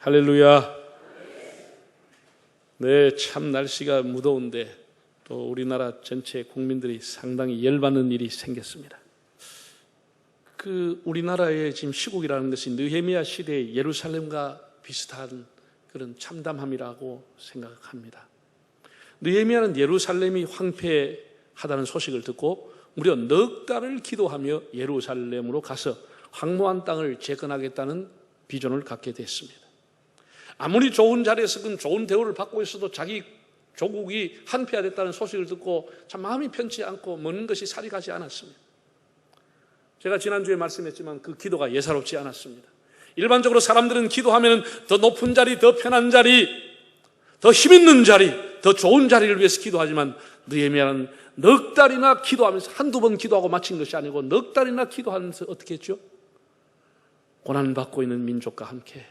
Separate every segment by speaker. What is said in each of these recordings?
Speaker 1: 할렐루야. 네, 참 날씨가 무더운데 또 우리나라 전체 국민들이 상당히 열받는 일이 생겼습니다. 우리나라의 지금 시국이라는 것이 느헤미야 시대의 예루살렘과 비슷한 그런 참담함이라고 생각합니다. 느헤미야는 예루살렘이 황폐하다는 소식을 듣고 무려 넉 달을 기도하며 예루살렘으로 가서 황무한 땅을 재건하겠다는 비전을 갖게 됐습니다. 아무리 좋은 자리에서 좋은 대우를 받고 있어도 자기 조국이 한패화됐다는 소식을 듣고 참 마음이 편치 않고 먹는 것이 살이 가지 않았습니다. 제가 지난주에 말씀했지만 그 기도가 예사롭지 않았습니다. 일반적으로 사람들은 기도하면 더 높은 자리, 더 편한 자리, 더 힘있는 자리, 더 좋은 자리를 위해서 기도하지만 느헤미야는 넉 달이나 기도하면서 한두 번 기도하고 마친 것이 아니고 넉 달이나 기도하면서 어떻게 했죠? 고난받고 있는 민족과 함께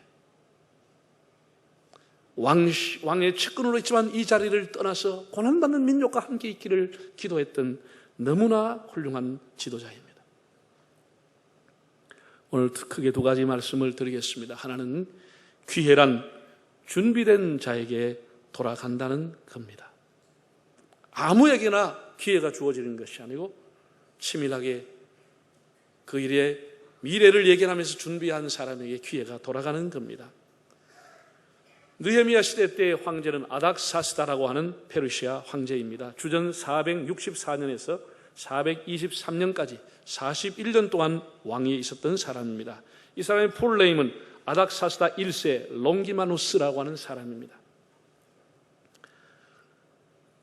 Speaker 1: 왕의 측근으로 있지만 이 자리를 떠나서 고난받는 민족과 함께 있기를 기도했던 너무나 훌륭한 지도자입니다. 오늘 크게 두 가지 말씀을 드리겠습니다. 하나는 귀회란 준비된 자에게 돌아간다는 겁니다. 아무에게나 기회가 주어지는 것이 아니고 치밀하게 그 일의 미래를 예견하면서 준비한 사람에게 기회가 돌아가는 겁니다. 느헤미야 시대 때의 황제는 아닥사스다라고 하는 페르시아 황제입니다. 주전 464년에서 423년까지 41년 동안 왕위에 있었던 사람입니다. 이 사람의 풀네임은 아닥사스다 1세 롱기마누스라고 하는 사람입니다.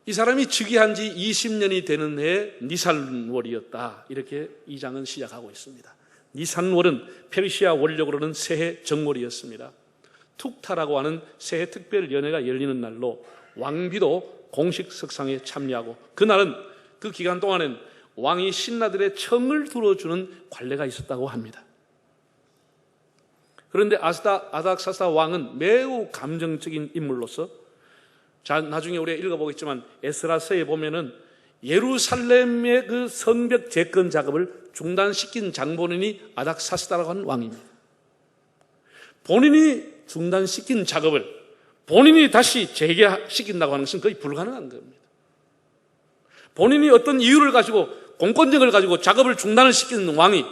Speaker 1: 이 사람이 즉위한 지 20년이 되는 해 니산월이었다. 이렇게 이 장은 시작하고 있습니다. 니산월은 페르시아 원력으로는 새해 정월이었습니다. 툭타라고 하는 새해 특별 연회가 열리는 날로 왕비도 공식 석상에 참여하고 그날은 그 기간 동안엔 왕이 신하들의 청을 들어주는 관례가 있었다고 합니다. 그런데 아닥사스다 왕은 매우 감정적인 인물로서 나중에 우리가 읽어보겠지만 에스라서에 보면은 예루살렘의 그 성벽 재건 작업을 중단시킨 장본인이 아닥사스다라고 하는 왕입니다. 본인이 중단시킨 작업을 본인이 다시 재개시킨다고 하는 것은 거의 불가능한 겁니다. 본인이 어떤 이유를 가지고 공권력을 가지고 작업을 중단을 시키는 왕이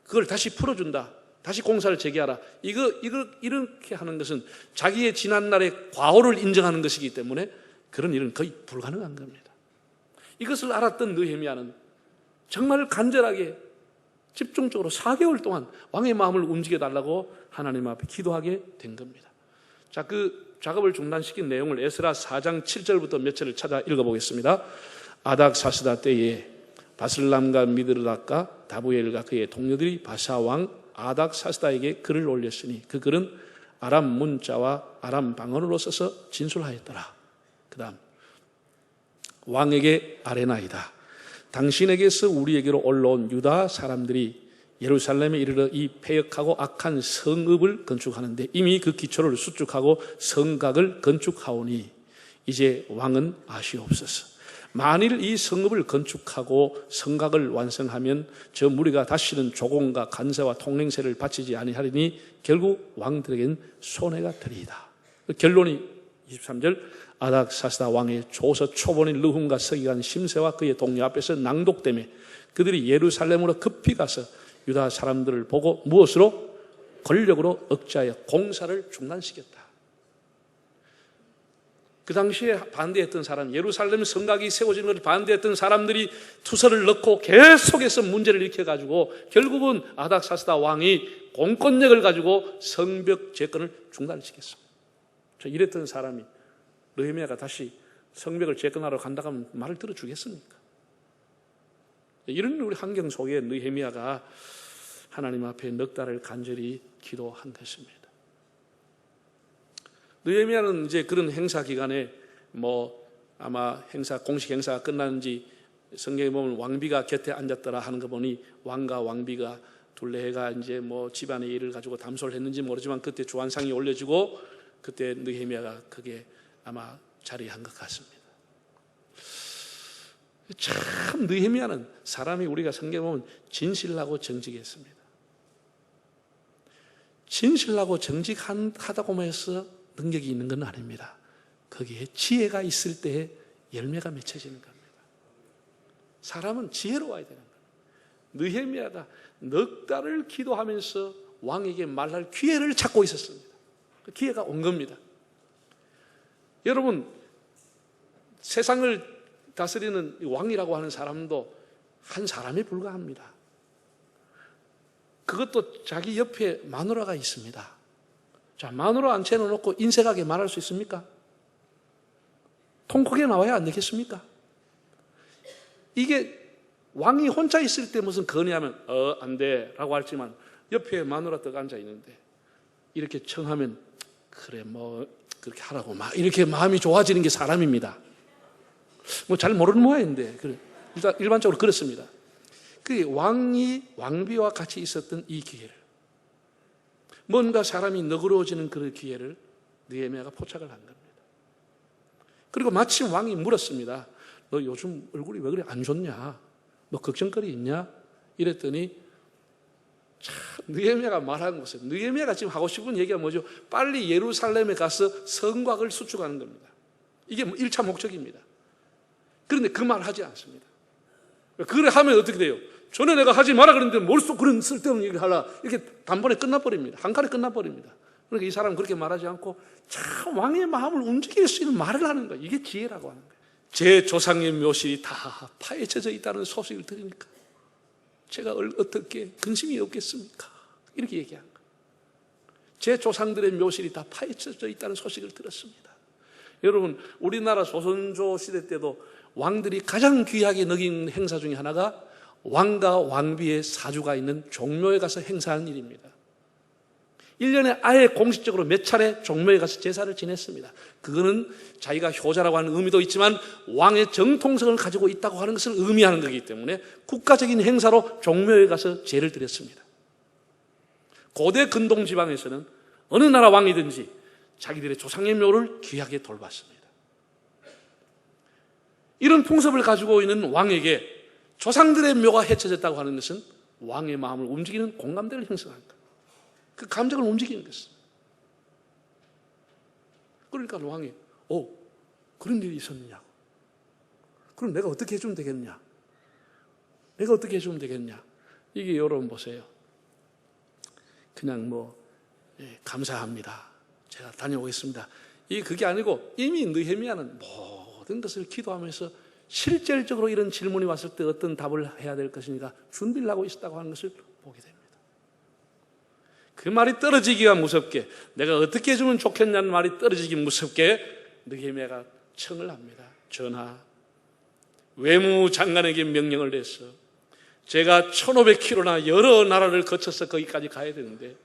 Speaker 1: 그걸 다시 풀어준다. 다시 공사를 재개하라. 이렇게 하는 것은 자기의 지난날의 과오를 인정하는 것이기 때문에 그런 일은 거의 불가능한 겁니다. 이것을 알았던 느헤미야는 정말 간절하게 집중적으로 4개월 동안 왕의 마음을 움직여달라고 하나님 앞에 기도하게 된 겁니다. 자, 그 작업을 중단시킨 내용을 에스라 4장 7절부터 몇 절을 찾아 읽어보겠습니다. 아닥사스다 때에 바슬람과 미드르닥과 다부엘과 그의 동료들이 바사왕 아닥사스다에게 글을 올렸으니 그 글은 아람 문자와 아람 방언으로 써서 진술하였더라. 그 다음 왕에게 아레나이다. 당신에게서 우리에게로 올라온 유다 사람들이 예루살렘에 이르러 이 패역하고 악한 성읍을 건축하는데 이미 그 기초를 수축하고 성곽을 건축하오니 이제 왕은 아시옵소서. 만일 이 성읍을 건축하고 성곽을 완성하면 저 무리가 다시는 조공과 간세와 통행세를 바치지 아니하리니 결국 왕들에겐 손해가 되리이다. 결론이 23절 아닥사스다 왕의 조서 초본인 르훔과 서기관 심세와 그의 동료 앞에서 낭독되며 그들이 예루살렘으로 급히 가서 유다 사람들을 보고 무엇으로? 권력으로 억제하여 공사를 중단시켰다. 그 당시에 반대했던 사람, 예루살렘 성곽이 세워지는 것을 반대했던 사람들이 투서를 넣고 계속해서 문제를 일으켜가지고 결국은 아닥사스다 왕이 공권력을 가지고 성벽 재건을 중단시켰습니다. 이랬던 사람이 느헤미야가 다시 성벽을 재건하러 간다고 하면 말을 들어주겠습니까? 이런 우리 환경 속에 느헤미야가 하나님 앞에 넉 달을 간절히 기도한 것입니다. 느헤미야는 이제 그런 행사 기간에 아마 공식 행사가 끝났는지 성경에 보면 왕비가 곁에 앉았더라 하는 거 보니 왕과 왕비가 둘레가 이제 집안의 일을 가지고 담소를 했는지 모르지만 그때 주한상이 올려지고 그때 느헤미야가 그게 아마 자리한 것 같습니다. 참 느헤미야는 사람이 우리가 성경에 보면 진실하고 정직했습니다. 진실하고 정직하다고 해서 능력이 있는 건 아닙니다. 거기에 지혜가 있을 때 열매가 맺혀지는 겁니다. 사람은 지혜로워야 되는 거예요. 느헤미야가 넉 달을 기도하면서 왕에게 말할 기회를 찾고 있었습니다. 그 기회가 온 겁니다. 여러분, 세상을 다스리는 왕이라고 하는 사람도 한 사람에 불과합니다. 그것도 자기 옆에 마누라가 있습니다. 자, 마누라 앉혀놓고 인색하게 말할 수 있습니까? 통 크게 나와야 안 되겠습니까? 이게 왕이 혼자 있을 때 무슨 건의하면 안 돼 라고 하지만 옆에 마누라 떡 앉아 있는데 이렇게 청하면 그래 뭐 그렇게 하라고 막 이렇게 마음이 좋아지는 게 사람입니다. 뭐 잘 모르는 모양인데 일단 일반적으로 그렇습니다. 그 왕비와 같이 있었던 이 기회를, 뭔가 사람이 너그러워지는 그런 기회를 느헤미야가 포착을 한 겁니다. 그리고 마침 왕이 물었습니다. 너 요즘 얼굴이 왜 그래 안 좋냐? 뭐 걱정거리 있냐? 이랬더니 참 느헤미야가 말하는 것은, 느헤미야가 지금 하고 싶은 얘기가 뭐죠? 빨리 예루살렘에 가서 성곽을 수축하는 겁니다. 이게 1차 목적입니다. 그런데 그 말 하지 않습니다. 그래 하면 어떻게 돼요? 전에 내가 하지 마라 그랬는데 뭘 또 그런 쓸데없는 얘기를 하라, 이렇게 단번에 끝나버립니다. 한 칼에 끝나버립니다. 그러니까 이 사람은 그렇게 말하지 않고 참 왕의 마음을 움직일 수 있는 말을 하는 거예요. 이게 지혜라고 하는 거예요. 제 조상의 묘실이 다 파헤쳐져 있다는 소식을 들으니까 제가 어떻게 근심이 없겠습니까? 이렇게 얘기한 거예요. 제 조상들의 묘실이 다 파헤쳐져 있다는 소식을 들었습니다. 여러분, 우리나라 조선조 시대 때도 왕들이 가장 귀하게 여긴 행사 중에 하나가 왕과 왕비의 사주가 있는 종묘에 가서 행사하는 일입니다. 1년에 아예 공식적으로 몇 차례 종묘에 가서 제사를 지냈습니다. 그거는 자기가 효자라고 하는 의미도 있지만 왕의 정통성을 가지고 있다고 하는 것을 의미하는 거기 때문에 국가적인 행사로 종묘에 가서 제를 드렸습니다. 고대 근동 지방에서는 어느 나라 왕이든지 자기들의 조상의 묘를 귀하게 돌봤습니다. 이런 풍습을 가지고 있는 왕에게 조상들의 묘가 해쳐졌다고 하는 것은 왕의 마음을 움직이는 공감대를 형성한 것, 그 감정을 움직이는 것입니다. 그러니까 왕이 그런 일이 있었느냐, 그럼 내가 어떻게 해주면 되겠냐, 내가 어떻게 해주면 되겠냐. 이게 여러분 보세요. 그냥 감사합니다, 제가 다녀오겠습니다, 이게 그게 아니고 이미 느헤미야는 모든 것을 기도하면서 실질적으로 이런 질문이 왔을 때 어떤 답을 해야 될 것이니까 준비를 하고 있었다고 하는 것을 보게 됩니다. 그 말이 떨어지기가 무섭게, 내가 어떻게 해주면 좋겠냐는 말이 떨어지기 무섭게 느헤미야가 청을 합니다. 전하, 외무장관에게 명령을 내서 제가 1500km나 여러 나라를 거쳐서 거기까지 가야 되는데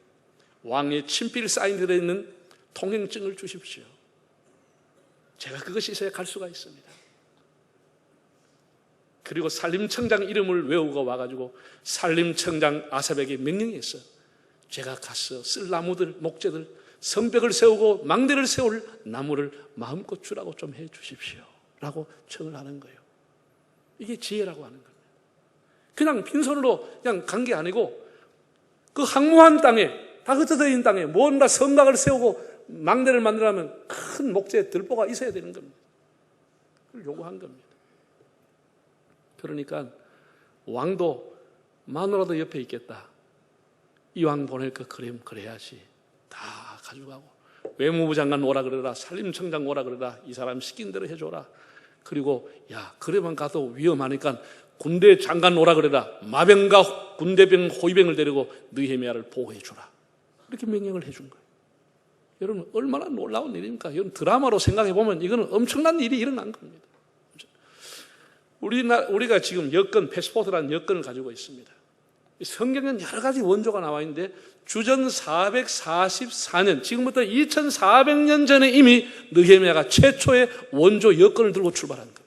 Speaker 1: 왕의 친필 사인되어 있는 통행증을 주십시오. 제가 그것이 있어야 갈 수가 있습니다. 그리고 산림청장 이름을 외우고 와가지고 산림청장 아삽에게 명령했어. 제가 가서 쓸 나무들, 목재들, 성벽을 세우고 망대를 세울 나무를 마음껏 주라고 좀 해 주십시오 라고 청을 하는 거예요. 이게 지혜라고 하는 겁니다. 그냥 빈손으로 그냥 간 게 아니고 그 황무한 땅에, 다 흩어져 있는 땅에 뭔가 성곽을 세우고 망대를 만들려면 큰 목재 들보가 있어야 되는 겁니다. 그걸 요구한 겁니다. 그러니까 왕도 마누라도 옆에 있겠다, 이 왕 보낼 거 그래야지, 다 가져가고 외무부 장관 오라 그러라, 산림청장 오라 그러라, 이 사람 시킨 대로 해줘라. 그리고 그래만 가도 위험하니까 군대 장관 오라 그러라, 마병과 군대병 호위병을 데리고 느헤미야를 보호해 주라, 이렇게 명령을 해준 거예요. 여러분, 얼마나 놀라운 일입니까? 이건 드라마로 생각해 보면 이거는 엄청난 일이 일어난 겁니다. 우리가 지금 여권, 패스포트라는 여권을 가지고 있습니다. 성경에는 여러 가지 원조가 나와 있는데 주전 444년, 지금부터 2400년 전에 이미 느헤미야가 최초의 원조 여권을 들고 출발한 겁니다.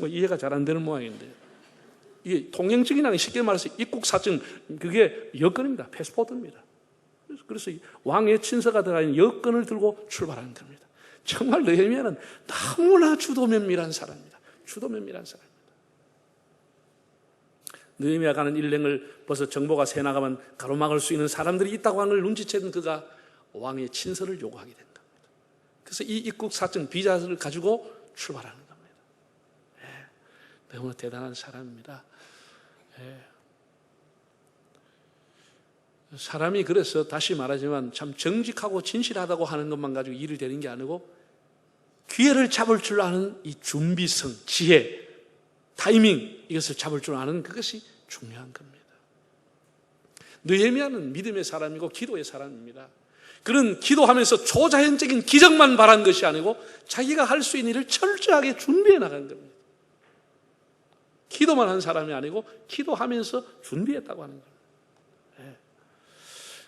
Speaker 1: 이해가 잘 안 되는 모양인데, 이게 통행증이라는, 쉽게 말해서 입국사증, 그게 여권입니다. 패스포트입니다. 그래서 왕의 친서가 들어간 여권을 들고 출발한 겁니다. 정말 느헤미야는 너무나 주도면밀한 사람입니다. 주도면밀한 사람입니다. 느헤미야가 하는 일행을 벌써 정보가 새 나가면 가로막을 수 있는 사람들이 있다고 하는 걸 눈치챈 그가 왕의 친서를 요구하게 된 겁니다. 그래서 이 입국 사증 비자를 가지고 출발하는 겁니다. 너무 대단한 사람입니다. 사람이 그래서 다시 말하지만 참 정직하고 진실하다고 하는 것만 가지고 일이 되는 게 아니고 기회를 잡을 줄 아는 이 준비성, 지혜, 타이밍, 이것을 잡을 줄 아는 그것이 중요한 겁니다. 느헤미야는 믿음의 사람이고 기도의 사람입니다. 그는 기도하면서 초자연적인 기적만 바란 것이 아니고 자기가 할 수 있는 일을 철저하게 준비해 나간 겁니다. 기도만 한 사람이 아니고 기도하면서 준비했다고 하는 겁니다.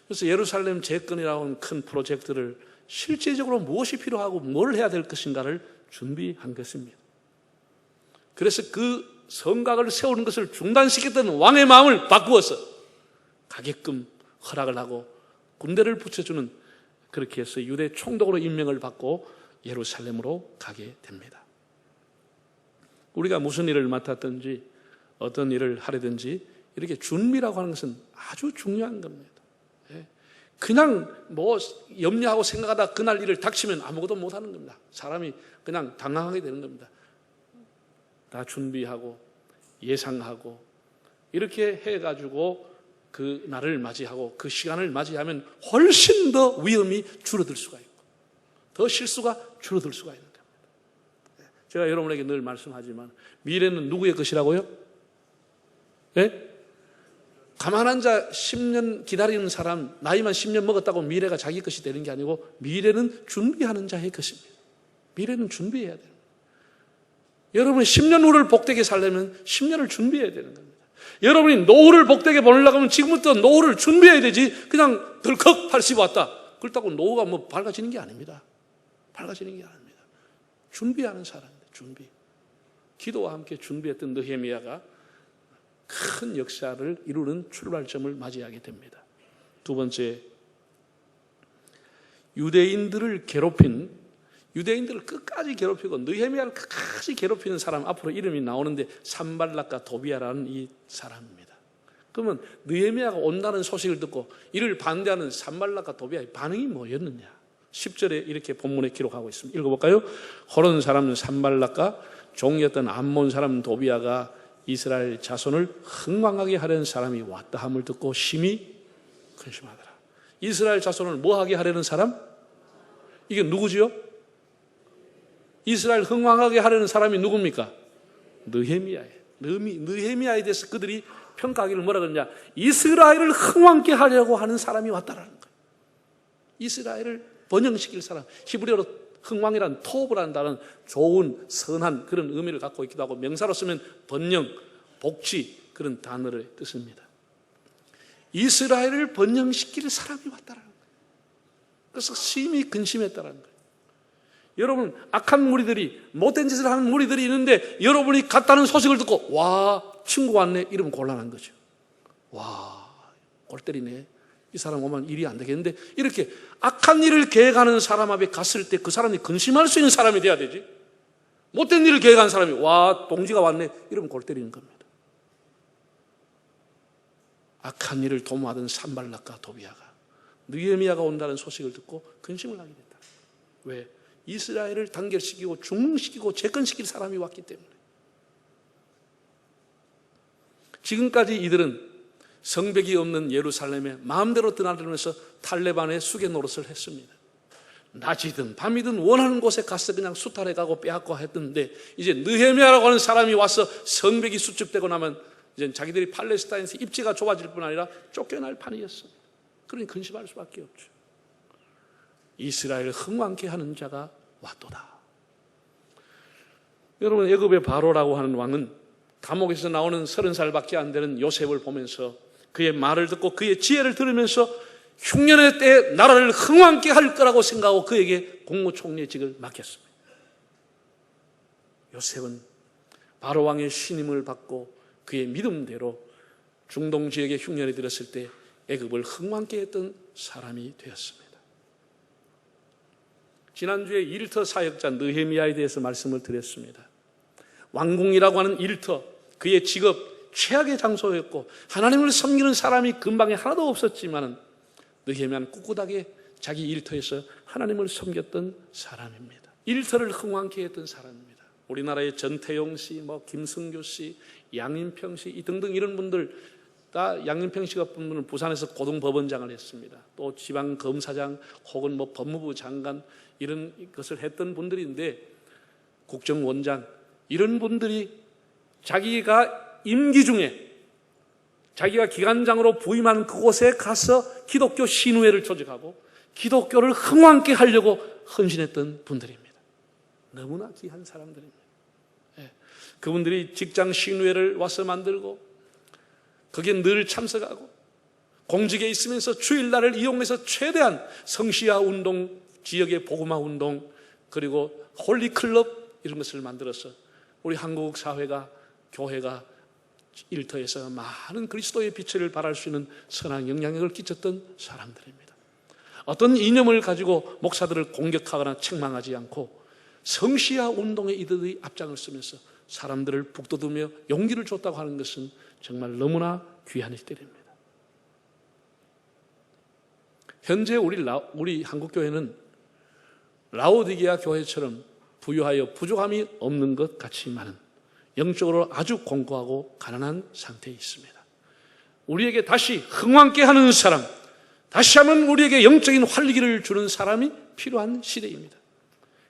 Speaker 1: 그래서 예루살렘 재건이라고 하는 큰 프로젝트를 실제적으로 무엇이 필요하고 뭘 해야 될 것인가를 준비한 것입니다. 그래서 그 성곽을 세우는 것을 중단시켰던 왕의 마음을 바꾸어서 가게끔 허락을 하고 군대를 붙여주는, 그렇게 해서 유대 총독으로 임명을 받고 예루살렘으로 가게 됩니다. 우리가 무슨 일을 맡았든지 어떤 일을 하려든지 이렇게 준비라고 하는 것은 아주 중요한 겁니다. 그냥 뭐 염려하고 생각하다 그날 일을 닥치면 아무것도 못하는 겁니다. 사람이 그냥 당황하게 되는 겁니다. 다 준비하고 예상하고 이렇게 해가지고 그 날을 맞이하고 그 시간을 맞이하면 훨씬 더 위험이 줄어들 수가 있고 더 실수가 줄어들 수가 있는 겁니다. 제가 여러분에게 늘 말씀하지만 미래는 누구의 것이라고요? 네? 가만 앉아 10년 기다리는 사람, 나이만 10년 먹었다고 미래가 자기 것이 되는 게 아니고 미래는 준비하는 자의 것입니다. 미래는 준비해야 돼요. 여러분이 10년 후를 복되게 살려면 10년을 준비해야 되는 겁니다. 여러분이 노후를 복되게 보내려고 하면 지금부터 노후를 준비해야 되지 그냥 덜컥 80 왔다 그렇다고 노후가 뭐 밝아지는 게 아닙니다. 밝아지는 게 아닙니다. 준비하는 사람입니다. 준비. 기도와 함께 준비했던 느헤미야가 큰 역사를 이루는 출발점을 맞이하게 됩니다. 두 번째, 유대인들을 끝까지 괴롭히고 느헤미야를 끝까지 괴롭히는 사람 앞으로 이름이 나오는데 산발락과 도비아라는 이 사람입니다. 그러면 느헤미야가 온다는 소식을 듣고 이를 반대하는 산발락과 도비아의 반응이 뭐였느냐? 10절에 이렇게 본문에 기록하고 있습니다. 읽어볼까요? 호론 사람 산발락과 종이었던 암몬 사람 도비아가 이스라엘 자손을 흥망하게 하려는 사람이 왔다 함을 듣고 심히 근심하더라. 이스라엘 자손을 뭐하게 하려는 사람? 이게 누구지요? 이스라엘 흥망하게 하려는 사람이 누굽니까? 느헤미야예요. 느헤미야에 대해서 그들이 평가하기를 뭐라 그러냐? 이스라엘을 흥왕케 하려고 하는 사람이 왔다라는 거예요. 이스라엘을 번영시킬 사람. 히브리어로 흥왕이란 토브라는 단어는 좋은, 선한 그런 의미를 갖고 있기도 하고 명사로 쓰면 번영, 복지 그런 단어를 뜻입니다. 이스라엘을 번영시킬 사람이 왔다라는 거예요. 그래서 심히 근심했다라는 거예요. 여러분, 악한 무리들이, 못된 짓을 하는 무리들이 있는데 여러분이 갔다는 소식을 듣고 와, 친구 왔네 이러면 곤란한 거죠. 와, 골 때리네. 이 사람 오면 일이 안 되겠는데 이렇게 악한 일을 계획하는 사람 앞에 갔을 때 그 사람이 근심할 수 있는 사람이 돼야 되지. 못된 일을 계획한 사람이 와, 동지가 왔네 이러면 골 때리는 겁니다. 악한 일을 도모하던 산발락과 도비아가 느헤미야가 온다는 소식을 듣고 근심을 하게 됐다. 왜? 이스라엘을 단결시키고 중흥시키고 재건시킬 사람이 왔기 때문에. 지금까지 이들은 성벽이 없는 예루살렘에 마음대로 드나들면서 탈레반의 수괴 노릇을 했습니다. 낮이든 밤이든 원하는 곳에 가서 그냥 수탈해 가고 빼앗고 했던데 이제 느헤미야라고 하는 사람이 와서 성벽이 수축되고 나면 이제 자기들이 팔레스타인에서 입지가 좁아질 뿐 아니라 쫓겨날 판이었습니다. 그러니 근심할 수밖에 없죠. 이스라엘을 흥왕케 하는 자가 왔도다. 여러분, 애굽의 바로라고 하는 왕은 감옥에서 나오는 30살밖에 안 되는 요셉을 보면서 그의 말을 듣고 그의 지혜를 들으면서 흉년의 때에 나라를 흥왕케 할 거라고 생각하고 그에게 국무총리직을 맡겼습니다. 요셉은 바로 왕의 신임을 받고 그의 믿음대로 중동 지역에 흉년이 들었을 때 애굽을 흥왕케 했던 사람이 되었습니다. 지난주에 일터 사역자 느헤미야에 대해서 말씀을 드렸습니다. 왕궁이라고 하는 일터, 그의 직업 최악의 장소였고 하나님을 섬기는 사람이 근방에 하나도 없었지만은 느헤미야는 꿋꿋하게 자기 일터에서 하나님을 섬겼던 사람입니다. 일터를 흥왕케 했던 사람입니다. 우리나라의 전태용 씨, 김승교 씨, 양인평 씨 등등 이런 분들 다 양인평 씨 같은 분은 부산에서 고등법원장을 했습니다. 또 지방검사장 혹은 법무부 장관 이런 것을 했던 분들인데 국정원장 이런 분들이 자기가 임기 중에 자기가 기관장으로 부임한 그곳에 가서 기독교 신우회를 조직하고 기독교를 흥왕케 하려고 헌신했던 분들입니다. 너무나 귀한 사람들입니다. 그분들이 직장 신우회를 와서 만들고 거기에 늘 참석하고 공직에 있으면서 주일날을 이용해서 최대한 성시야 운동, 지역의 복음화 운동 그리고 홀리클럽 이런 것을 만들어서 우리 한국 사회가 교회가 일터에서 많은 그리스도의 빛을 발할 수 있는 선한 영향력을 끼쳤던 사람들입니다. 어떤 이념을 가지고 목사들을 공격하거나 책망하지 않고 성시야 운동에 이들이 앞장을 쓰면서 사람들을 북돋우며 용기를 줬다고 하는 것은 정말 너무나 귀한 일들입니다. 현재 우리 한국교회는 라오디게아 교회처럼 부유하여 부족함이 없는 것 같지만은 영적으로 아주 공고하고 가난한 상태에 있습니다. 우리에게 다시 흥왕케 하는 사람, 다시 한번 우리에게 영적인 활기를 주는 사람이 필요한 시대입니다.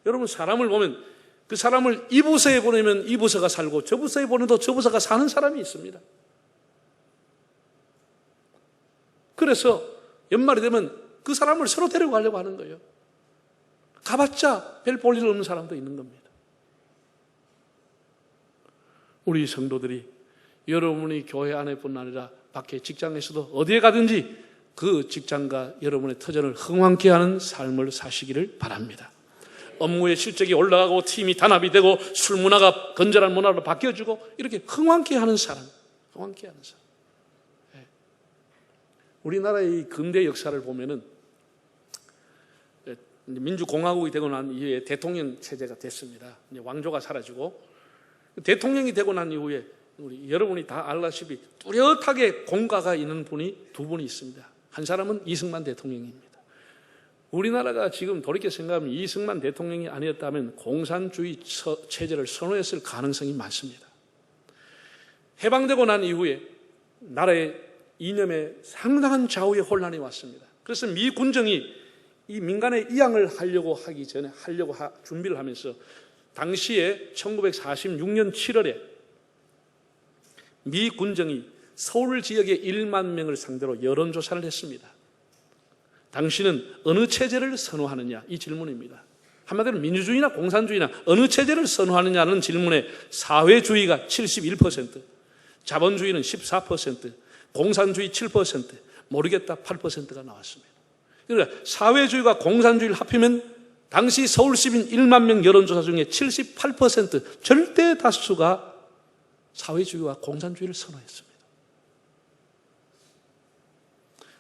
Speaker 1: 여러분 사람을 보면 그 사람을 이 부서에 보내면 이 부서가 살고 저 부서에 보내도 저 부서가 사는 사람이 있습니다. 그래서 연말이 되면 그 사람을 서로 데려가려고 하는 거예요. 가봤자 별 볼 일 없는 사람도 있는 겁니다. 우리 성도들이 여러분이 교회 안에뿐 아니라 밖에 직장에서도 어디에 가든지 그 직장과 여러분의 터전을 흥왕케 하는 삶을 사시기를 바랍니다. 업무의 실적이 올라가고 팀이 단합이 되고 술 문화가 건전한 문화로 바뀌어지고 이렇게 흥왕케 하는 사람, 흥왕케 하는 사람. 우리나라의 근대 역사를 보면은 민주공화국이 되고 난 이후에 대통령 체제가 됐습니다. 이제 왕조가 사라지고 대통령이 되고 난 이후에 여러분이 다 알다시피 뚜렷하게 공과가 있는 분이 두 분이 있습니다. 한 사람은 이승만 대통령입니다. 우리나라가 지금 돌이켜 생각하면 이승만 대통령이 아니었다면 공산주의 체제를 선호했을 가능성이 많습니다. 해방되고 난 이후에 나라의 이념에 상당한 좌우의 혼란이 왔습니다. 그래서 미 군정이 이 민간의 이양을 하려고 하기 전에 준비를 하면서 당시에 1946년 7월에 미 군정이 서울 지역의 1만 명을 상대로 여론조사를 했습니다. 당신은 어느 체제를 선호하느냐? 이 질문입니다. 한마디로 민주주의나 공산주의나 어느 체제를 선호하느냐는 질문에 사회주의가 71%, 자본주의는 14%, 공산주의 7%, 모르겠다 8%가 나왔습니다. 그러니까 사회주의가 공산주의를 합하면 당시 서울 시민 1만 명 여론조사 중에 78% 절대 다수가 사회주의와 공산주의를 선호했습니다.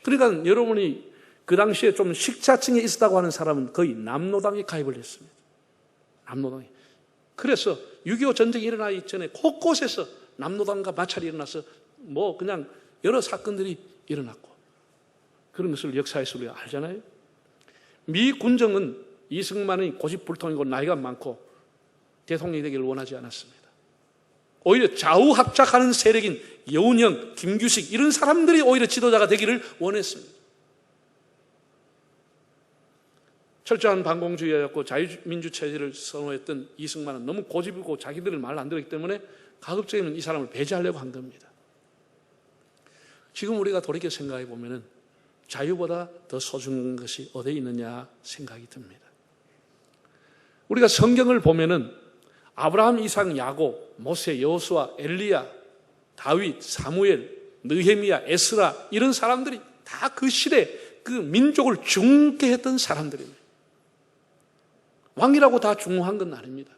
Speaker 1: 그러니까 여러분이 그 당시에 좀 식자층에 있었다고 하는 사람은 거의 남노당에 가입을 했습니다. 남노당에. 그래서 6.25 전쟁이 일어나기 전에 곳곳에서 남노당과 마찰이 일어나서 그냥 여러 사건들이 일어났고 그런 것을 역사에서 우리가 알잖아요. 미 군정은 이승만이 고집불통이고 나이가 많고 대통령이 되기를 원하지 않았습니다. 오히려 좌우합작하는 세력인 여운형, 김규식 이런 사람들이 오히려 지도자가 되기를 원했습니다. 철저한 반공주의였고 자유민주 체제를 선호했던 이승만은 너무 고집이고 자기들을 말 안 들었기 때문에 가급적이면 이 사람을 배제하려고 한 겁니다. 지금 우리가 돌이켜 생각해 보면은 자유보다 더 소중한 것이 어디에 있느냐 생각이 듭니다. 우리가 성경을 보면은 아브라함, 이삭, 야곱, 모세, 여호수아, 엘리야, 다윗, 사무엘, 느헤미야, 에스라 이런 사람들이 다 그 시대 그 민족을 중흥케 했던 사람들입니다. 왕이라고 다 중흥한 건 아닙니다.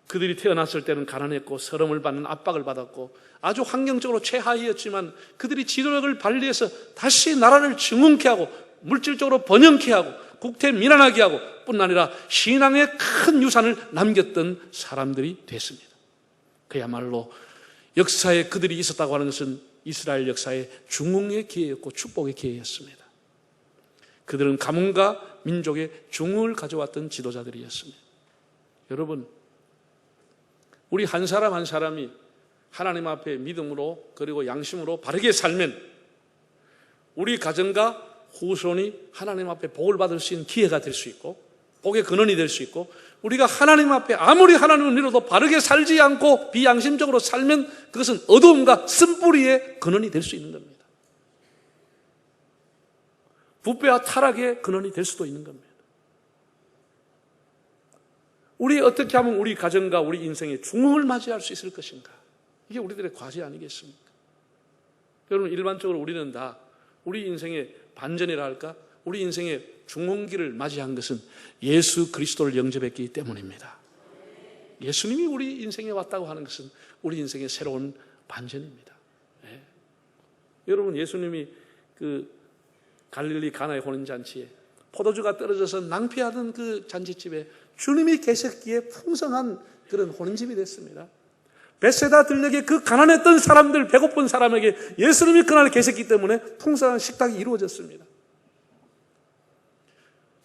Speaker 1: 그들이 태어났을 때는 가난했고 서름을 받는 압박을 받았고 아주 환경적으로 최하위였지만 그들이 지도력을 발휘해서 다시 나라를 증흥케 하고 물질적으로 번영케 하고 국태민안하게 하고 뿐 아니라 신앙의 큰 유산을 남겼던 사람들이 됐습니다. 그야말로 역사에 그들이 있었다고 하는 것은 이스라엘 역사의 중흥의 기회였고 축복의 기회였습니다. 그들은 가문과 민족의 중흥을 가져왔던 지도자들이었습니다. 여러분, 우리 한 사람 한 사람이 하나님 앞에 믿음으로 그리고 양심으로 바르게 살면 우리 가정과 후손이 하나님 앞에 복을 받을 수 있는 기회가 될 수 있고 복의 근원이 될 수 있고, 우리가 하나님 앞에 아무리 하나님을 믿어도 바르게 살지 않고 비양심적으로 살면 그것은 어두움과 쓴뿌리의 근원이 될 수 있는 겁니다. 부패와 타락의 근원이 될 수도 있는 겁니다. 우리 어떻게 하면 우리 가정과 우리 인생의 중흥을 맞이할 수 있을 것인가? 이게 우리들의 과제 아니겠습니까? 여러분, 일반적으로 우리는 다 우리 인생의 반전이라 할까? 우리 인생의 중흥기를 맞이한 것은 예수 그리스도를 영접했기 때문입니다. 예수님이 우리 인생에 왔다고 하는 것은 우리 인생의 새로운 반전입니다. 네. 여러분, 예수님이 그 갈릴리 가나의 혼인잔치에 포도주가 떨어져서 낭패하던 그 잔치집에 주님이 계셨기에 풍성한 그런 혼인집이 됐습니다. 벳세다 들녘에 그 가난했던 사람들, 배고픈 사람에게 예수님이 그날 계셨기 때문에 풍성한 식탁이 이루어졌습니다.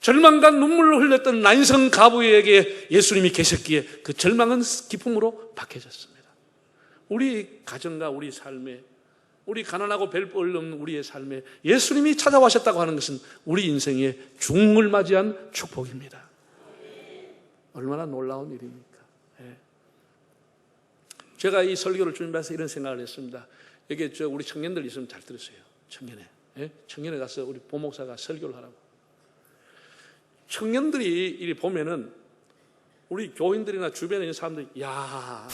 Speaker 1: 절망과 눈물을 흘렸던 난성 가부에게 예수님이 계셨기에 그 절망은 기쁨으로 바뀌어졌습니다. 우리 가정과 우리 삶에, 우리 가난하고 별 볼 없는 우리의 삶에 예수님이 찾아와셨다고 하는 것은 우리 인생의 중흥을 맞이한 축복입니다. 얼마나 놀라운 일입니까? 예. 제가 이 설교를 준비해서 이런 생각을 했습니다. 여기 우리 청년들 있으면 잘 들으세요. 청년회. 예? 청년회 가서 우리 보목사가 설교를 하라고. 청년들이 이리 보면은 우리 교인들이나 주변에 있는 사람들이, 야,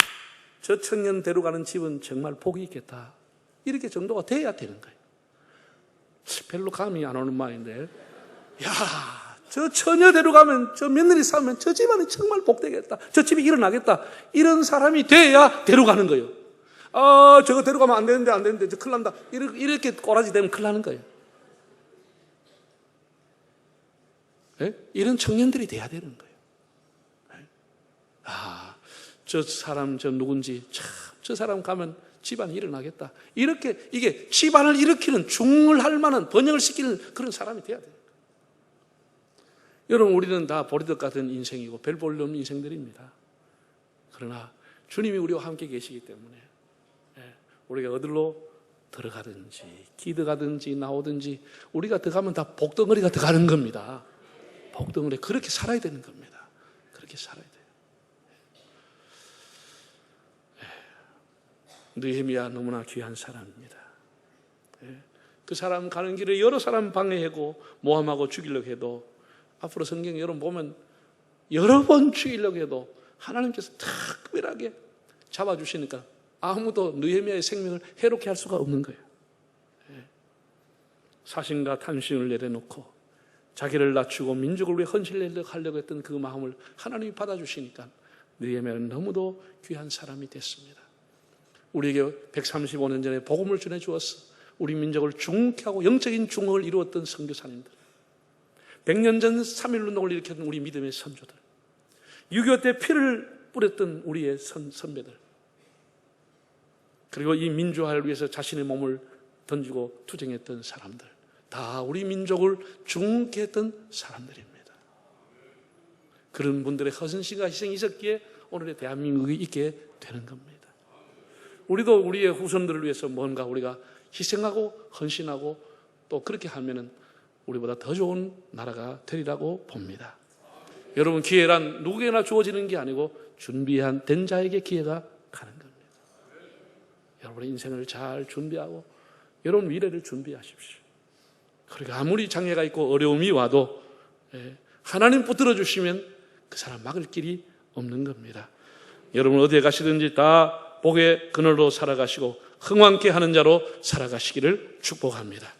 Speaker 1: 저 청년 데려가는 집은 정말 복이 있겠다, 이렇게 정도가 돼야 되는 거예요. 별로 감이 안 오는 말인데, 야, 저 처녀 데려가면, 저 며느리 싸우면 저 집안이 정말 복되겠다, 저 집이 일어나겠다, 이런 사람이 돼야 데려가는 거예요. 저거 데려가면 안 되는데 저 큰일 난다, 이렇게 꼬라지 되면 큰일 나는 거예요. 네? 이런 청년들이 돼야 되는 거예요. 네? 저 사람 저 누군지, 참 저 사람 가면 집안이 일어나겠다, 이렇게 이게 집안을 일으키는, 중흥을 할 만한, 번영을 시키는 그런 사람이 돼야 돼요. 여러분, 우리는 다 보리떡 같은 인생이고 별 볼 없는 인생들입니다. 그러나 주님이 우리와 함께 계시기 때문에 우리가 어디로 들어가든지 기득하든지 나오든지 우리가 들어가면 다 복덩어리가 들어가는 겁니다. 복덩어리, 그렇게 살아야 되는 겁니다. 그렇게 살아야 돼요. 느헤미야 너무나 귀한 사람입니다. 그 사람 가는 길에 여러 사람 방해하고 모함하고 죽이려고 해도, 앞으로 성경 여러분 보면 여러 번 죽이려고 해도 하나님께서 특별하게 잡아주시니까 아무도 느헤미야의 생명을 해롭게 할 수가 없는 거예요. 사심과 탐심을 내려놓고 자기를 낮추고 민족을 위해 헌신하려고 했던 그 마음을 하나님이 받아주시니까 느헤미야는 너무도 귀한 사람이 됐습니다. 우리에게 135년 전에 복음을 전해주었어 우리 민족을 중흥케 하고 영적인 중흥을 이루었던 선교사님들, 100년 전 3.1운동을 일으켰던 우리 믿음의 선조들, 6.25 때 피를 뿌렸던 우리의 선배들, 그리고 이 민주화를 위해서 자신의 몸을 던지고 투쟁했던 사람들, 다 우리 민족을 중흥케 했던 사람들입니다. 그런 분들의 헌신과 희생이 있었기에 오늘의 대한민국이 있게 되는 겁니다. 우리도 우리의 후손들을 위해서 뭔가 우리가 희생하고 헌신하고 또 그렇게 하면은 우리보다 더 좋은 나라가 되리라고 봅니다. 여러분, 기회란 누구에게나 주어지는 게 아니고 준비한 된 자에게 기회가 가는 겁니다. 여러분의 인생을 잘 준비하고 여러분 미래를 준비하십시오. 그리고 아무리 장애가 있고 어려움이 와도 하나님 붙들어 주시면 그 사람 막을 길이 없는 겁니다. 여러분 어디에 가시든지 다 복의 그늘로 살아가시고 흥왕케 하는 자로 살아가시기를 축복합니다.